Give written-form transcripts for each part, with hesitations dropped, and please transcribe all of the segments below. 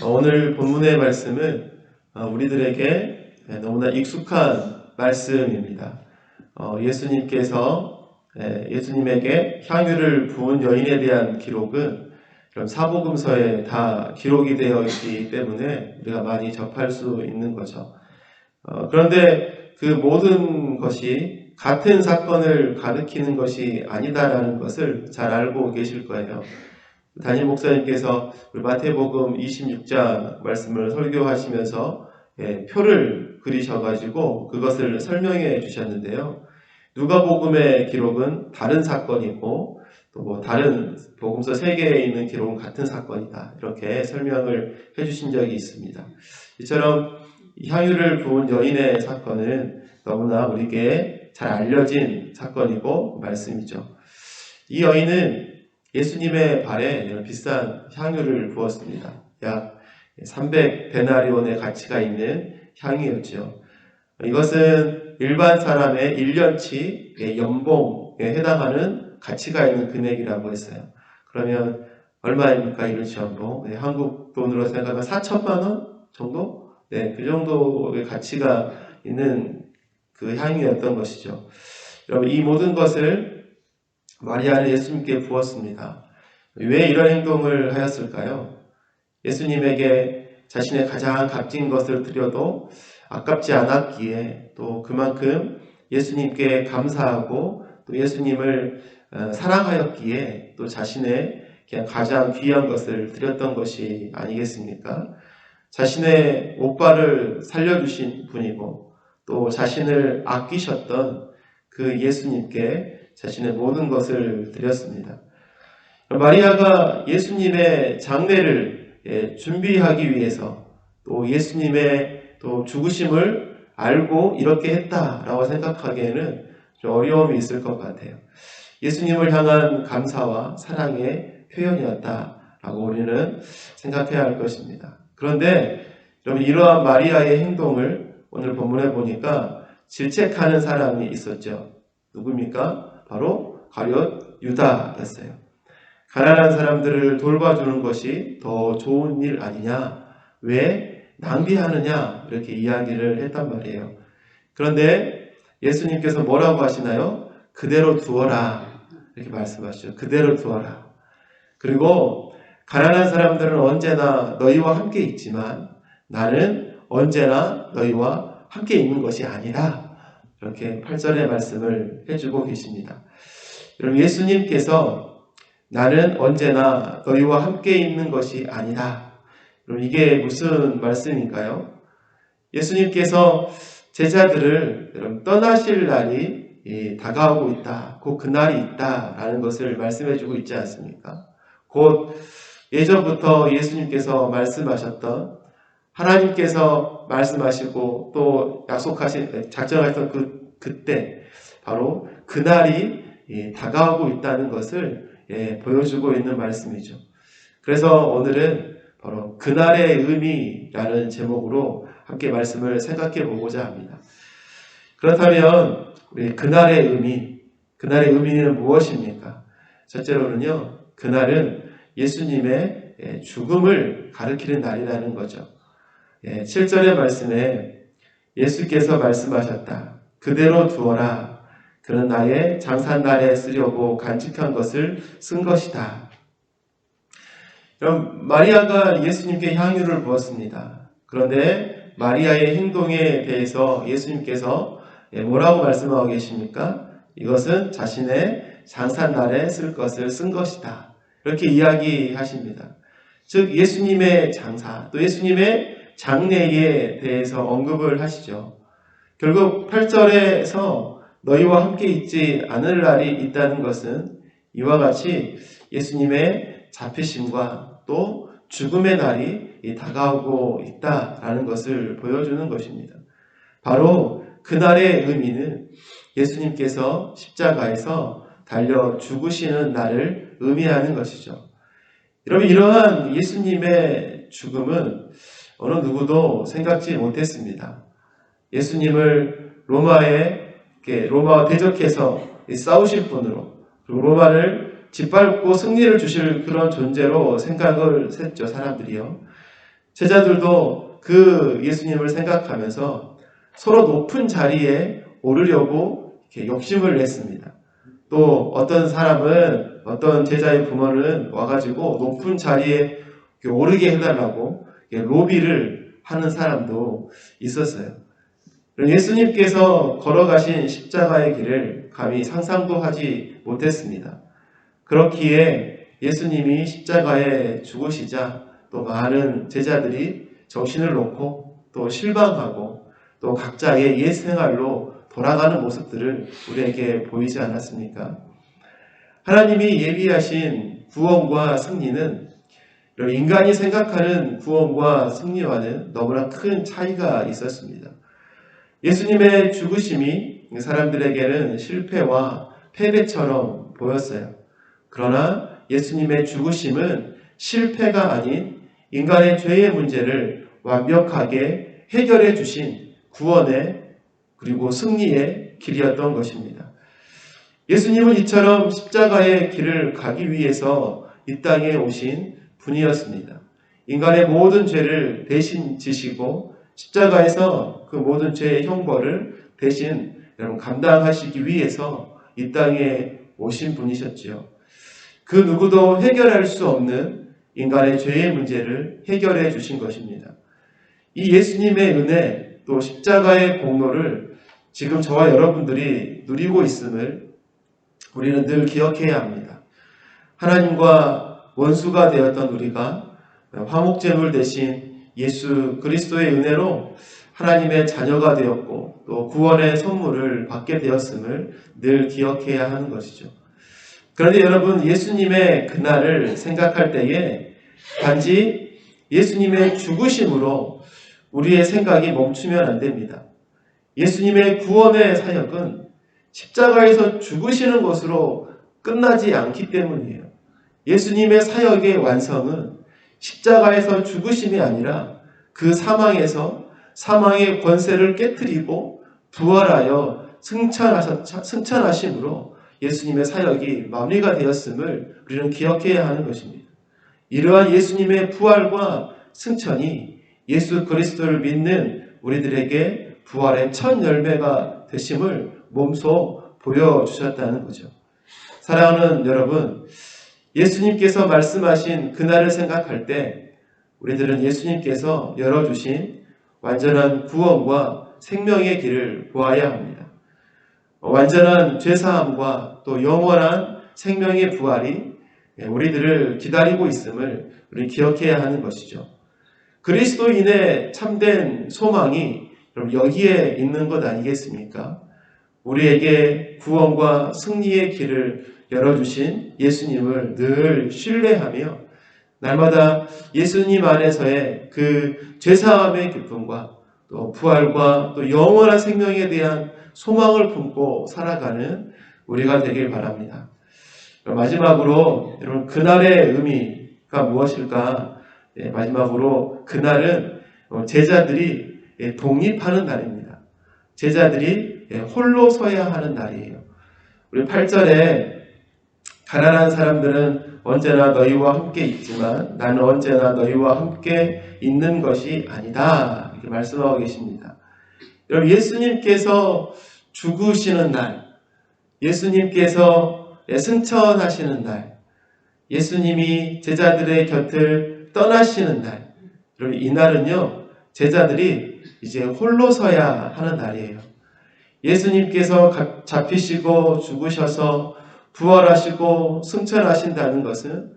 오늘 본문의 말씀은 우리들에게 너무나 익숙한 말씀입니다. 예수님에게 향유를 부은 여인에 대한 기록은 사복음서에 다 기록이 되어 있기 때문에 우리가 많이 접할 수 있는 거죠. 그런데 그 모든 것이 같은 사건을 가리키는 것이 아니다라는 것을 잘 알고 계실 거예요. 담임 목사님께서 마태복음 26장 말씀을 설교하시면서 표를 그리셔가지고 그것을 설명해 주셨는데요. 누가복음의 기록은 다른 사건이고 또 다른 복음서 3개에 있는 기록은 같은 사건이다. 이렇게 설명을 해주신 적이 있습니다. 이처럼 향유를 부은 여인의 사건은 너무나 우리에게 잘 알려진 사건이고 말씀이죠. 이 여인은 예수님의 발에 이런 비싼 향유를 부었습니다. 약 300데나리온의 가치가 있는 향이었죠. 이것은 일반 사람의 1년치 연봉에 해당하는 가치가 있는 금액이라고 했어요. 그러면 얼마입니까? 1년치 연봉? 한국 돈으로 생각하면 4천만 원 정도? 그 정도의 가치가 있는 그 향이었던 것이죠. 여러분, 이 모든 것을 마리아는 예수님께 부었습니다. 왜 이런 행동을 하였을까요? 예수님에게 자신의 가장 값진 것을 드려도 아깝지 않았기에, 또 그만큼 예수님께 감사하고 또 예수님을 사랑하였기에 또 자신의 그냥 가장 귀한 것을 드렸던 것이 아니겠습니까? 자신의 오빠를 살려주신 분이고 또 자신을 아끼셨던 그 예수님께 자신의 모든 것을 드렸습니다. 마리아가 예수님의 장례를 준비하기 위해서 또 예수님의 또 죽으심을 알고 이렇게 했다라고 생각하기에는 좀 어려움이 있을 것 같아요. 예수님을 향한 감사와 사랑의 표현이었다라고 우리는 생각해야 할 것입니다. 그런데 여러분, 이러한 마리아의 행동을 오늘 본문에 보니까 질책하는 사람이 있었죠. 누굽니까? 바로 가룟 유다였어요. 가난한 사람들을 돌봐주는 것이 더 좋은 일 아니냐? 왜 낭비하느냐? 이렇게 이야기를 했단 말이에요. 그런데 예수님께서 뭐라고 하시나요? 그대로 두어라. 이렇게 말씀하시죠. 그대로 두어라. 그리고 가난한 사람들은 언제나 너희와 함께 있지만 나는 언제나 너희와 함께 있는 것이 아니라, 이렇게 8절의 말씀을 해주고 계십니다. 여러분, 예수님께서 나는 언제나 너희와 함께 있는 것이 아니다. 여러분, 이게 무슨 말씀인가요? 예수님께서 제자들을 여러분 떠나실 날이 다가오고 있다. 곧 그날이 있다라는 것을 말씀해주고 있지 않습니까? 곧 예전부터 예수님께서 말씀하셨던, 하나님께서 말씀하시고 또 작정하셨던 그때 바로 그날이 다가오고 있다는 것을 보여주고 있는 말씀이죠. 그래서 오늘은 바로 그날의 의미라는 제목으로 함께 말씀을 생각해 보고자 합니다. 그렇다면 그날의 의미는 무엇입니까? 첫째로는요, 그날은 예수님의 죽음을 가리키는 날이라는 거죠. 7절의 말씀에 예수께서 말씀하셨다. 그대로 두어라. 그는 나의 장산날에 쓰려고 간직한 것을 쓴 것이다. 그럼 마리아가 예수님께 향유를 부었습니다. 그런데 마리아의 행동에 대해서 예수님께서 뭐라고 말씀하고 계십니까? 이것은 자신의 장산날에 쓸 것을 쓴 것이다. 이렇게 이야기하십니다. 즉 예수님의 장사, 또 예수님의 장례에 대해서 언급을 하시죠. 결국 8절에서 너희와 함께 있지 않을 날이 있다는 것은 이와 같이 예수님의 잡히심과 또 죽음의 날이 다가오고 있다라는 것을 보여주는 것입니다. 바로 그날의 의미는 예수님께서 십자가에서 달려 죽으시는 날을 의미하는 것이죠. 여러분, 이러한 예수님의 죽음은 어느 누구도 생각지 못했습니다. 예수님을 로마와 대적해서 싸우실 분으로, 그리고 로마를 짓밟고 승리를 주실 그런 존재로 생각을 했죠, 사람들이요. 제자들도 그 예수님을 생각하면서 서로 높은 자리에 오르려고 이렇게 욕심을 냈습니다. 또 어떤 사람은, 어떤 제자의 부모는 와가지고 높은 자리에 오르게 해달라고 로비를 하는 사람도 있었어요. 예수님께서 걸어가신 십자가의 길을 감히 상상도 하지 못했습니다. 그렇기에 예수님이 십자가에 죽으시자 또 많은 제자들이 정신을 놓고 또 실망하고 또 각자의 옛 생활로 돌아가는 모습들을 우리에게 보이지 않았습니까? 하나님이 예비하신 구원과 승리는 인간이 생각하는 구원과 승리와는 너무나 큰 차이가 있었습니다. 예수님의 죽으심이 사람들에게는 실패와 패배처럼 보였어요. 그러나 예수님의 죽으심은 실패가 아닌 인간의 죄의 문제를 완벽하게 해결해 주신 구원의 그리고 승리의 길이었던 것입니다. 예수님은 이처럼 십자가의 길을 가기 위해서 이 땅에 오신 분이었습니다. 인간의 모든 죄를 대신 지시고 십자가에서 그 모든 죄의 형벌을 대신 여러분 감당하시기 위해서 이 땅에 오신 분이셨지요. 그 누구도 해결할 수 없는 인간의 죄의 문제를 해결해 주신 것입니다. 이 예수님의 은혜 또 십자가의 공로를 지금 저와 여러분들이 누리고 있음을 우리는 늘 기억해야 합니다. 하나님과 원수가 되었던 우리가 화목제물 대신 예수 그리스도의 은혜로 하나님의 자녀가 되었고 또 구원의 선물을 받게 되었음을 늘 기억해야 하는 것이죠. 그런데 여러분, 예수님의 그날을 생각할 때에 단지 예수님의 죽으심으로 우리의 생각이 멈추면 안 됩니다. 예수님의 구원의 사역은 십자가에서 죽으시는 것으로 끝나지 않기 때문이에요. 예수님의 사역의 완성은 십자가에서 죽으심이 아니라 그 사망에서 사망의 권세를 깨뜨리고 부활하여 승천하심으로 예수님의 사역이 마무리가 되었음을 우리는 기억해야 하는 것입니다. 이러한 예수님의 부활과 승천이 예수 그리스도를 믿는 우리들에게 부활의 첫 열매가 되심을 몸소 보여주셨다는 거죠. 사랑하는 여러분, 예수님께서 말씀하신 그날을 생각할 때 우리들은 예수님께서 열어주신 완전한 구원과 생명의 길을 보아야 합니다. 완전한 죄사함과 또 영원한 생명의 부활이 우리들을 기다리고 있음을 우리 기억해야 하는 것이죠. 그리스도인의 참된 소망이 여기에 있는 것 아니겠습니까? 우리에게 구원과 승리의 길을 열어주신 예수님을 늘 신뢰하며 날마다 예수님 안에서의 그 죄사함의 기쁨과 또 부활과 또 영원한 생명에 대한 소망을 품고 살아가는 우리가 되길 바랍니다. 마지막으로 여러분, 그날의 의미가 무엇일까? 마지막으로 그날은 제자들이 독립하는 날입니다. 제자들이 홀로 서야 하는 날이에요. 우리 8절에 가난한 사람들은 언제나 너희와 함께 있지만 나는 언제나 너희와 함께 있는 것이 아니다. 이렇게 말씀하고 계십니다. 여러분, 예수님께서 죽으시는 날, 예수님께서 승천하시는 날, 예수님이 제자들의 곁을 떠나시는 날, 여러분, 이 날은요, 제자들이 이제 홀로 서야 하는 날이에요. 예수님께서 잡히시고 죽으셔서 부활하시고 승천하신다는 것은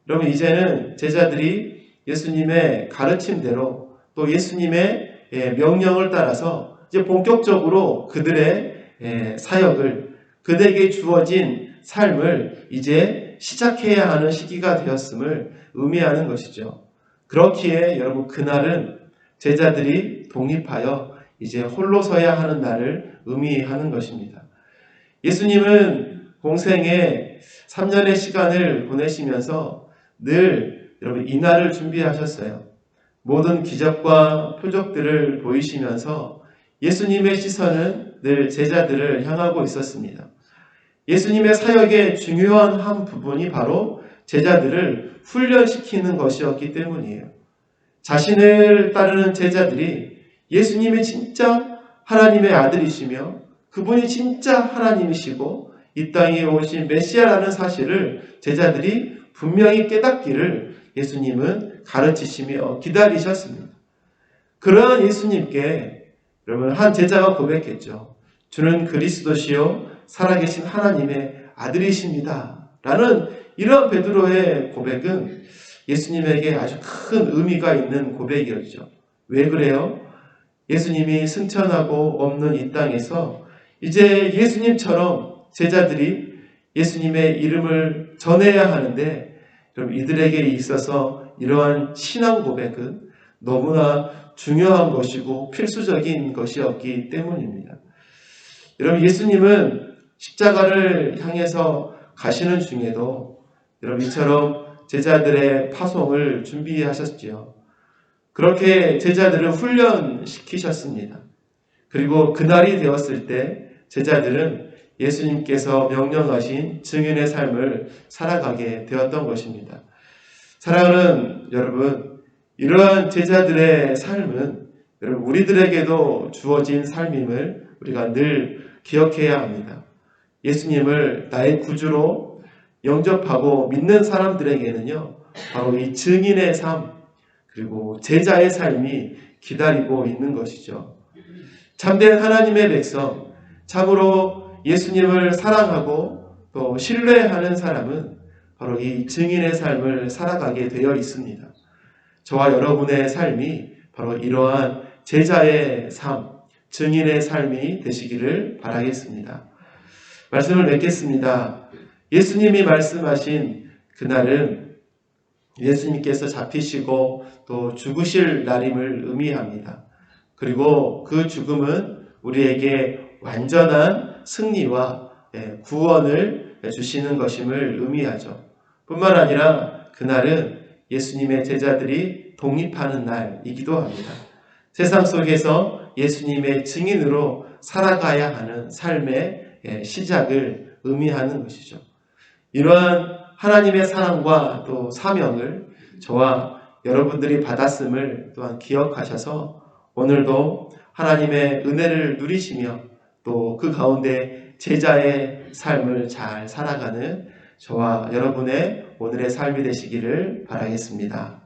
여러분, 이제는 제자들이 예수님의 가르침대로 또 예수님의 명령을 따라서 이제 본격적으로 그들의 사역을, 그들에게 주어진 삶을 이제 시작해야 하는 시기가 되었음을 의미하는 것이죠. 그렇기에 여러분, 그날은 제자들이 독립하여 이제 홀로 서야 하는 날을 의미하는 것입니다. 예수님은 공생에 3년의 시간을 보내시면서 늘 여러분 이 날을 준비하셨어요. 모든 기적과 표적들을 보이시면서 예수님의 시선은 늘 제자들을 향하고 있었습니다. 예수님의 사역의 중요한 한 부분이 바로 제자들을 훈련시키는 것이었기 때문이에요. 자신을 따르는 제자들이 예수님이 진짜 하나님의 아들이시며 그분이 진짜 하나님이시고 이 땅에 오신 메시아라는 사실을 제자들이 분명히 깨닫기를 예수님은 가르치시며 기다리셨습니다. 그러한 예수님께 여러분 한 제자가 고백했죠. 주는 그리스도시요 살아계신 하나님의 아들이십니다. 라는 이런 베드로의 고백은 예수님에게 아주 큰 의미가 있는 고백이었죠. 왜 그래요? 예수님이 승천하고 없는 이 땅에서 이제 예수님처럼 제자들이 예수님의 이름을 전해야 하는데 그럼 이들에게 있어서 이러한 신앙 고백은 너무나 중요한 것이고 필수적인 것이었기 때문입니다. 여러분 예수님은 십자가를 향해서 가시는 중에도 여러분 이처럼 제자들의 파송을 준비하셨지요. 그렇게 제자들을 훈련시키셨습니다. 그리고 그날이 되었을 때 제자들은 예수님께서 명령하신 증인의 삶을 살아가게 되었던 것입니다. 사랑하는 여러분, 이러한 제자들의 삶은 여러분 우리들에게도 주어진 삶임을 우리가 늘 기억해야 합니다. 예수님을 나의 구주로 영접하고 믿는 사람들에게는요, 바로 이 증인의 삶, 그리고 제자의 삶이 기다리고 있는 것이죠. 참된 하나님의 백성, 참으로 예수님을 사랑하고 또 신뢰하는 사람은 바로 이 증인의 삶을 살아가게 되어 있습니다. 저와 여러분의 삶이 바로 이러한 제자의 삶, 증인의 삶이 되시기를 바라겠습니다. 말씀을 맺겠습니다. 예수님이 말씀하신 그날은 예수님께서 잡히시고 또 죽으실 날임을 의미합니다. 그리고 그 죽음은 우리에게 완전한 승리와 구원을 주시는 것임을 의미하죠. 뿐만 아니라 그날은 예수님의 제자들이 독립하는 날이기도 합니다. 세상 속에서 예수님의 증인으로 살아가야 하는 삶의 시작을 의미하는 것이죠. 이러한 하나님의 사랑과 또 사명을 저와 여러분들이 받았음을 또한 기억하셔서 오늘도 하나님의 은혜를 누리시며 또 그 가운데 제자의 삶을 잘 살아가는 저와 여러분의 오늘의 삶이 되시기를 바라겠습니다.